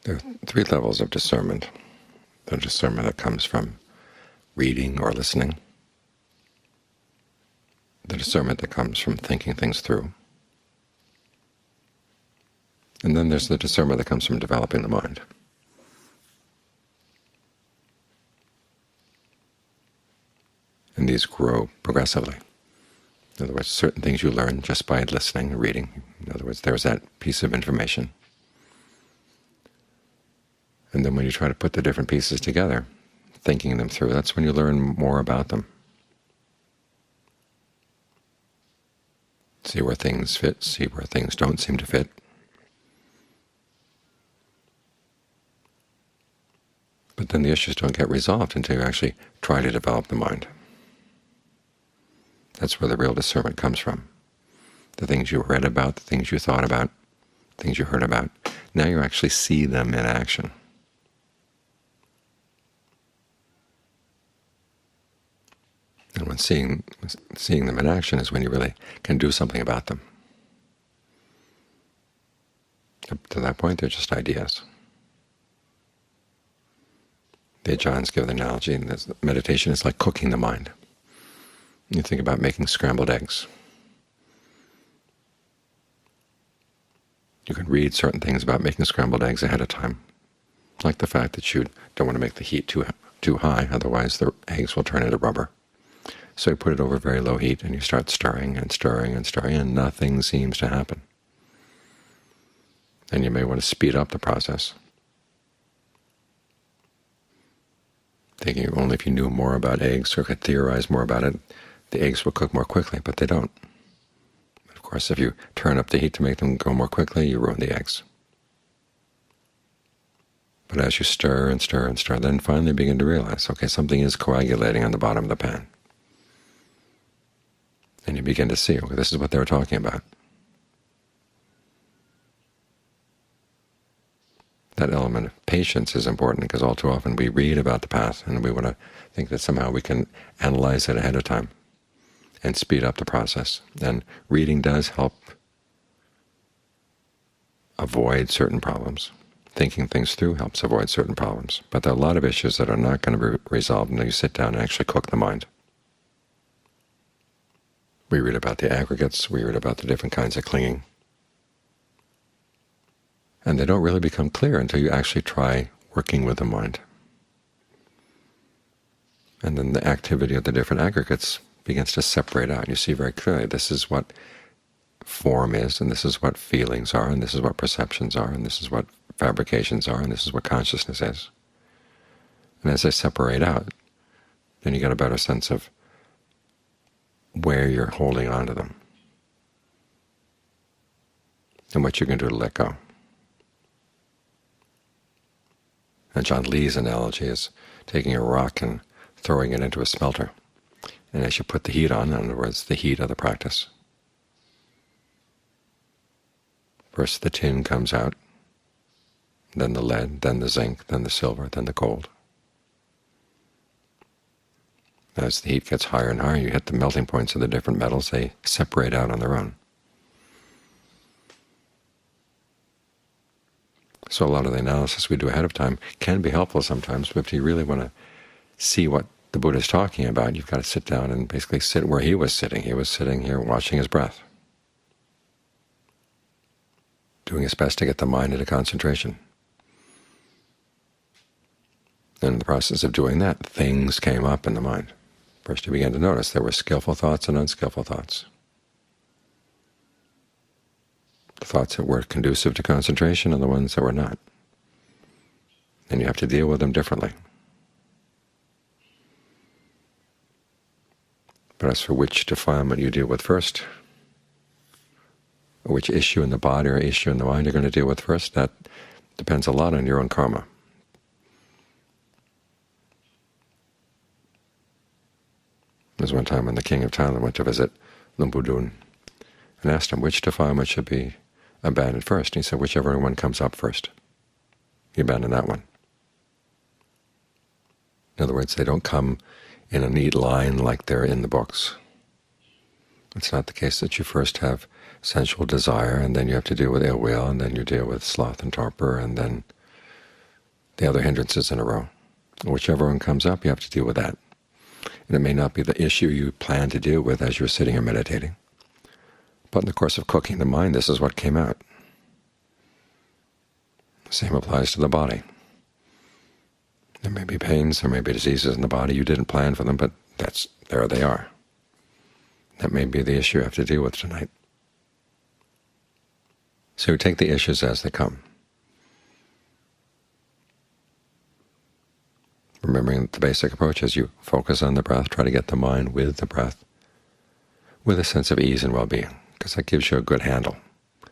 There are three levels of discernment. The discernment that comes from reading or listening, the discernment that comes from thinking things through, and then there's the discernment that comes from developing the mind. And these grow progressively. In other words, certain things you learn just by listening and reading. In other words, there's that piece of information. And then when you try to put the different pieces together, thinking them through, that's when you learn more about them. See where things fit, see where things don't seem to fit. But then the issues don't get resolved until you actually try to develop the mind. That's where the real discernment comes from. The things you read about, the things you thought about, things you heard about, now you actually see them in action. And when seeing them in action is when you really can do something about them. Up to that point, they're just ideas. The Ajahns give the analogy that meditation is like cooking the mind. You think about making scrambled eggs. You can read certain things about making scrambled eggs ahead of time, like the fact that you don't want to make the heat too high, otherwise the eggs will turn into rubber. So you put it over very low heat, and you start stirring and stirring and stirring, and nothing seems to happen. And you may want to speed up the process, thinking only if you knew more about eggs or could theorize more about it, the eggs will cook more quickly, but they don't. Of course, if you turn up the heat to make them go more quickly, you ruin the eggs. But as you stir and stir and stir, then finally begin to realize, okay, something is coagulating on the bottom of the pan. And you begin to see, okay, this is what they were talking about. That element of patience is important because all too often we read about the path and we want to think that somehow we can analyze it ahead of time and speed up the process. And reading does help avoid certain problems. Thinking things through helps avoid certain problems. But there are a lot of issues that are not going to be resolved until you sit down and actually cook the mind. We read about the aggregates, we read about the different kinds of clinging, and they don't really become clear until you actually try working with the mind. And then the activity of the different aggregates begins to separate out. You see very clearly this is what form is, and this is what feelings are, and this is what perceptions are, and this is what fabrications are, and this is what consciousness is. And as they separate out, then you get a better sense of where you're holding on to them and what you can do to let go. And John Lee's analogy is taking a rock and throwing it into a smelter. And as you put the heat on, in other words, the heat of the practice, first the tin comes out, then the lead, then the zinc, then the silver, then the gold. As the heat gets higher and higher, you hit the melting points of the different metals. They separate out on their own. So a lot of the analysis we do ahead of time can be helpful sometimes, but if you really want to see what the Buddha is talking about, you've got to sit down and basically sit where he was sitting. He was sitting here watching his breath, doing his best to get the mind into concentration. And in the process of doing that, things came up in the mind. First you began to notice there were skillful thoughts and unskillful thoughts. The thoughts that were conducive to concentration and the ones that were not. And you have to deal with them differently. But as for which defilement you deal with first, or which issue in the body or issue in the mind you're going to deal with first, that depends a lot on your own karma. There was one time when the king of Thailand went to visit Lumpudun and asked him which defilement should be abandoned first. And he said, whichever one comes up first. You abandon that one. In other words, they don't come in a neat line like they're in the books. It's not the case that you first have sensual desire, and then you have to deal with ill will, and then you deal with sloth and torpor, and then the other hindrances in a row. Whichever one comes up, you have to deal with that. And it may not be the issue you plan to deal with as you're sitting or meditating, but in the course of cooking the mind, this is what came out. The same applies to the body. There may be pains, there may be diseases in the body. You didn't plan for them, but there they are. That may be the issue you have to deal with tonight. So you take the issues as they come, remembering that the basic approach is you focus on the breath, try to get the mind with the breath, with a sense of ease and well-being, because that gives you a good handle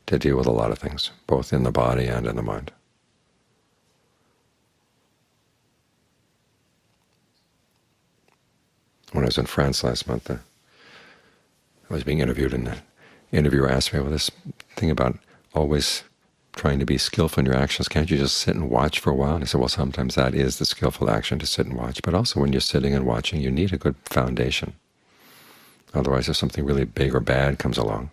to deal with a lot of things, both in the body and in the mind. When I was in France last month, I was being interviewed, and the interviewer asked me, well, this thing about always trying to be skillful in your actions, can't you just sit and watch for a while? And I said, well, sometimes that is the skillful action, to sit and watch. But also when you're sitting and watching, you need a good foundation. Otherwise, if something really big or bad comes along,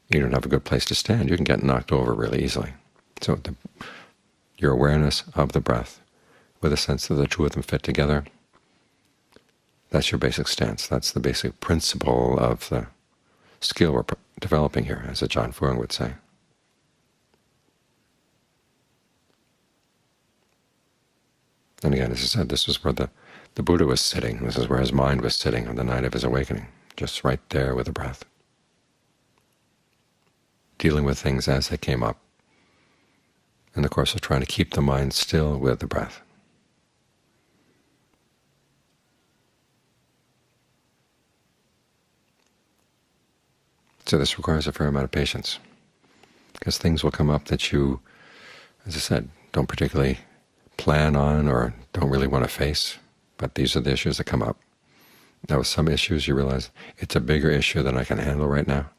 you don't have a good place to stand. You can get knocked over really easily. So your awareness of the breath, with a sense that the two of them fit together, that's your basic stance. That's the basic principle of the skill we're developing here, as John Fuang would say. And again, as I said, this is where the Buddha was sitting. This is where his mind was sitting on the night of his awakening, just right there with the breath, dealing with things as they came up, in the course of trying to keep the mind still with the breath. So this requires a fair amount of patience, because things will come up that you, as I said, don't particularly plan on or don't really want to face, but these are the issues that come up. Now with some issues you realize it's a bigger issue than I can handle right now,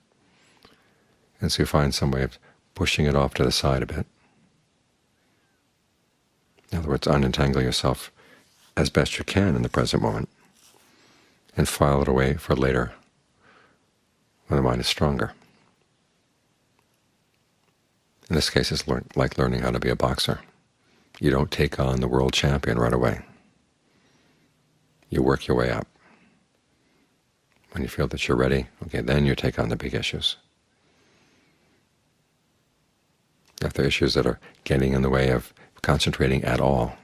and so you find some way of pushing it off to the side a bit. In other words, unentangle yourself as best you can in the present moment and file it away for later, when the mind is stronger. In this case, it's like learning how to be a boxer. You don't take on the world champion right away. You work your way up. When you feel that you're ready, okay, then you take on the big issues. If there are issues that are getting in the way of concentrating at all,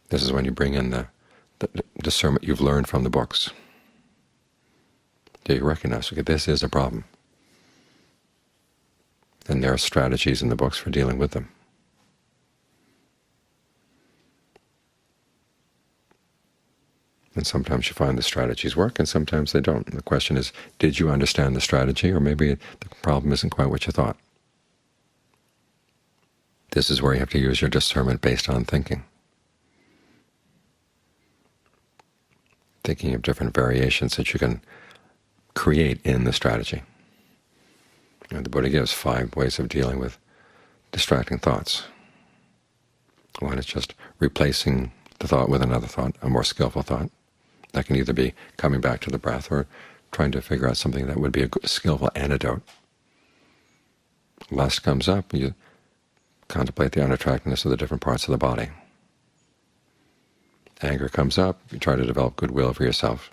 this is when you bring in the discernment you've learned from the books. Do you recognize, okay, this is a problem, and there are strategies in the books for dealing with them. And sometimes you find the strategies work, and sometimes they don't. And the question is, did you understand the strategy, or maybe the problem isn't quite what you thought? This is where you have to use your discernment based on thinking of different variations that you can create in the strategy. And the Buddha gives 5 ways of dealing with distracting thoughts. One is just replacing the thought with another thought, a more skillful thought. That can either be coming back to the breath or trying to figure out something that would be a skillful antidote. Lust comes up, you contemplate the unattractiveness of the different parts of the body. Anger comes up, you try to develop goodwill for yourself.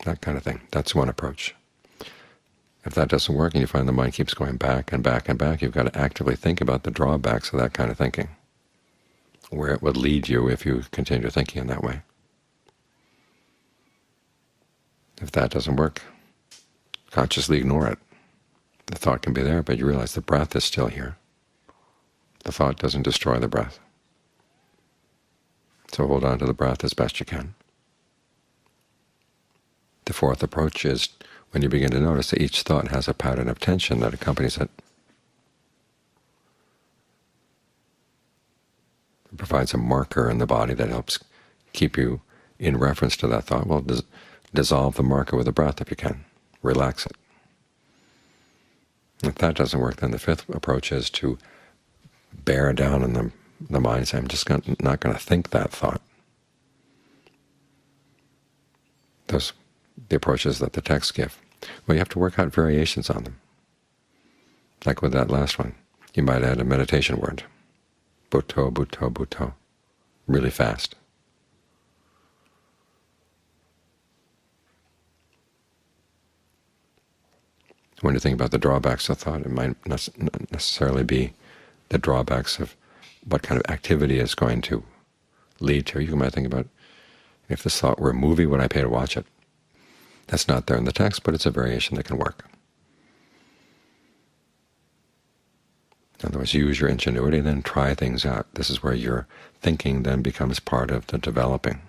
That kind of thing. That's one approach. If that doesn't work and you find the mind keeps going back and back and back, you've got to actively think about the drawbacks of that kind of thinking, where it would lead you if you continue thinking in that way. If that doesn't work, consciously ignore it. The thought can be there, but you realize the breath is still here. The thought doesn't destroy the breath. So hold on to the breath as best you can. The 4th approach is when you begin to notice that each thought has a pattern of tension that accompanies it. It provides a marker in the body that helps keep you in reference to that thought. Well, dissolve the marker with the breath if you can. Relax it. If that doesn't work, then the 5th approach is to bear down on the mind and say, I'm just not going to think that thought. Those the approaches that the texts give. Well, you have to work out variations on them. Like with that last one, you might add a meditation word, Bhutto, Bhutto, Bhutto, really fast. When you think about the drawbacks of thought, it might not necessarily be the drawbacks of what kind of activity it's going to lead to. You might think about, if this thought were a movie, would I pay to watch it? That's not there in the text, but it's a variation that can work. In other words, use your ingenuity, then try things out. This is where your thinking then becomes part of the developing.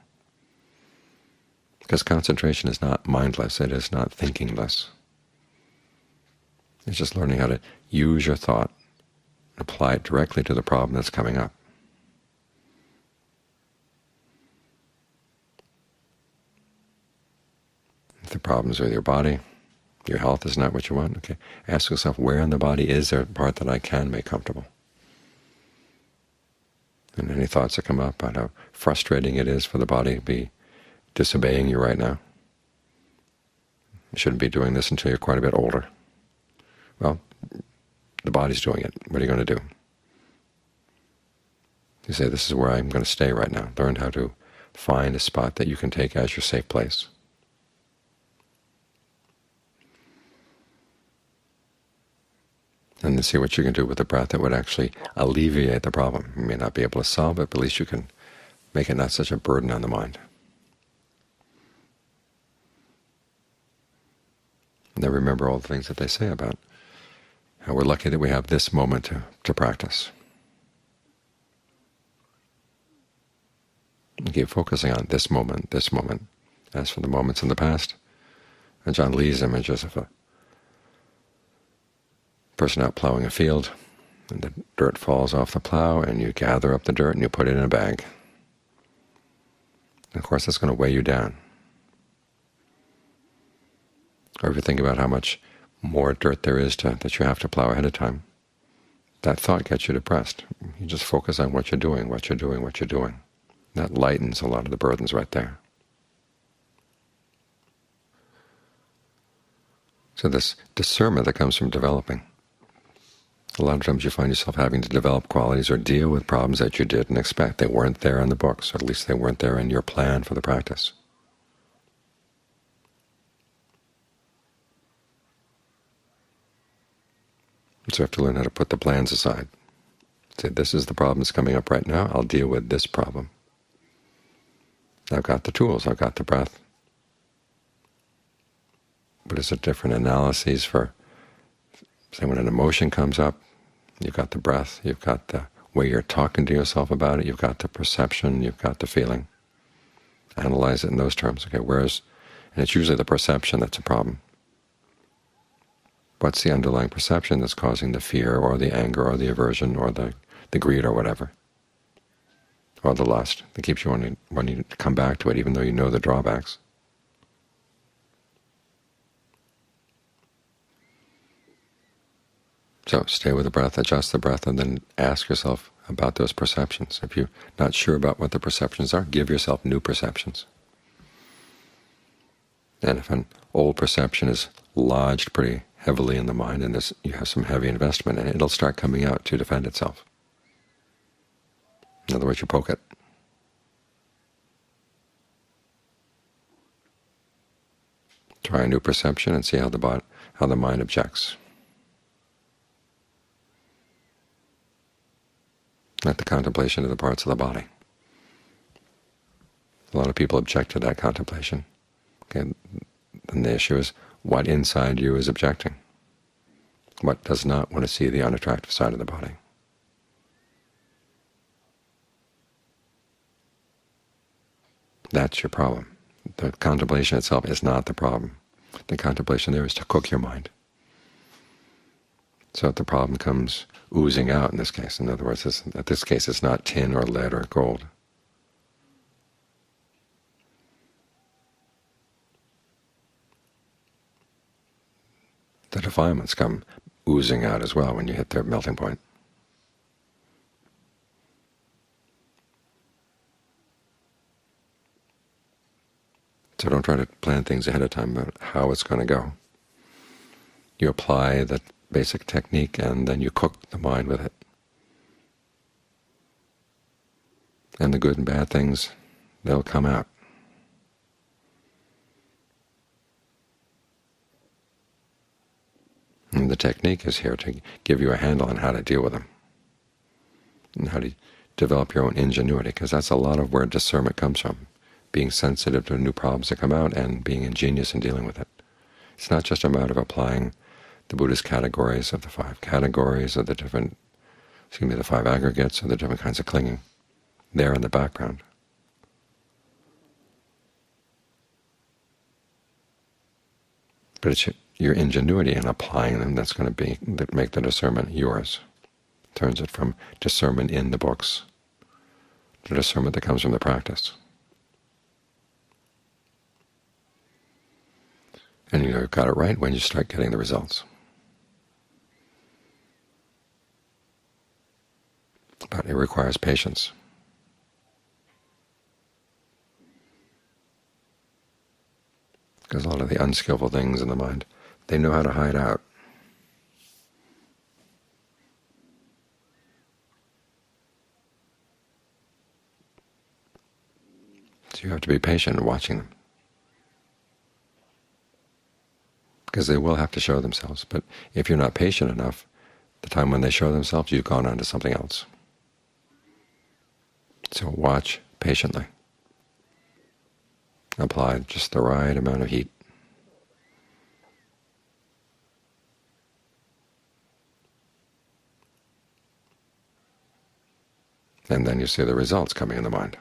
Because concentration is not mindless, it is not thinkingless. It's just learning how to use your thought and apply it directly to the problem that's coming up. If the problem's with your body, your health is not what you want, okay, ask yourself, where in the body is there a part that I can make comfortable? And any thoughts that come up about how frustrating it is for the body to be disobeying you right now. You shouldn't be doing this until you're quite a bit older. Well, the body's doing it. What are you going to do? You say, this is where I'm going to stay right now. Learn how to find a spot that you can take as your safe place. And then see what you can do with the breath that would actually alleviate the problem. You may not be able to solve it, but at least you can make it not such a burden on the mind. And then remember all the things that they say about how we're lucky that we have this moment to practice. And keep focusing on this moment, this moment. As for the moments in the past, and John Lee's images of a person out plowing a field, and the dirt falls off the plow, and you gather up the dirt and you put it in a bag. And of course, that's going to weigh you down. Or if you think about how much more dirt there is that you have to plow ahead of time, that thought gets you depressed. You just focus on what you're doing, what you're doing, what you're doing. That lightens a lot of the burdens right there. So this discernment that comes from developing. A lot of times you find yourself having to develop qualities or deal with problems that you didn't expect. They weren't there in the books, or at least they weren't there in your plan for the practice. So you have to learn how to put the plans aside. Say, this is the problem that's coming up right now. I'll deal with this problem. I've got the tools. I've got the breath. But it's a different analyses for, say, when an emotion comes up, you've got the breath, you've got the way you're talking to yourself about it, you've got the perception, you've got the feeling. Analyze it in those terms. Okay, and it's usually the perception that's a problem. What's the underlying perception that's causing the fear or the anger or the aversion or the greed or whatever, or the lust that keeps you wanting to come back to it even though you know the drawbacks? So stay with the breath, adjust the breath, and then ask yourself about those perceptions. If you're not sure about what the perceptions are, give yourself new perceptions. And if an old perception is lodged pretty heavily in the mind and you have some heavy investment in it, it'll start coming out to defend itself. In other words, you poke it. Try a new perception and see how the mind objects. At the contemplation of the parts of the body. A lot of people object to that contemplation. Okay, and the issue is what inside you is objecting. What does not want to see the unattractive side of the body. That's your problem. The contemplation itself is not the problem. The contemplation there is to cook your mind. So if the problem comes oozing out in this case, in other words, in this case it's not tin or lead or gold. The defilements come oozing out as well when you hit their melting point. So don't try to plan things ahead of time about how it's going to go. You apply the basic technique, and then you cook the mind with it. And the good and bad things, they'll come out. And the technique is here to give you a handle on how to deal with them, and how to develop your own ingenuity, because that's a lot of where discernment comes from, being sensitive to new problems that come out and being ingenious in dealing with it. It's not just a matter of applying the Buddhist categories of the five categories of the different, the five aggregates of the different kinds of clinging there in the background. But it's your ingenuity in applying them that's going to make the discernment yours. Turns it from discernment in the books to discernment that comes from the practice. And you've got it right when you start getting the results. But it requires patience. Because a lot of the unskillful things in the mind, they know how to hide out. So you have to be patient in watching them, because they will have to show themselves. But if you're not patient enough, the time when they show themselves, you've gone on to something else. So watch patiently. Apply just the right amount of heat. And then you see the results coming in the mind.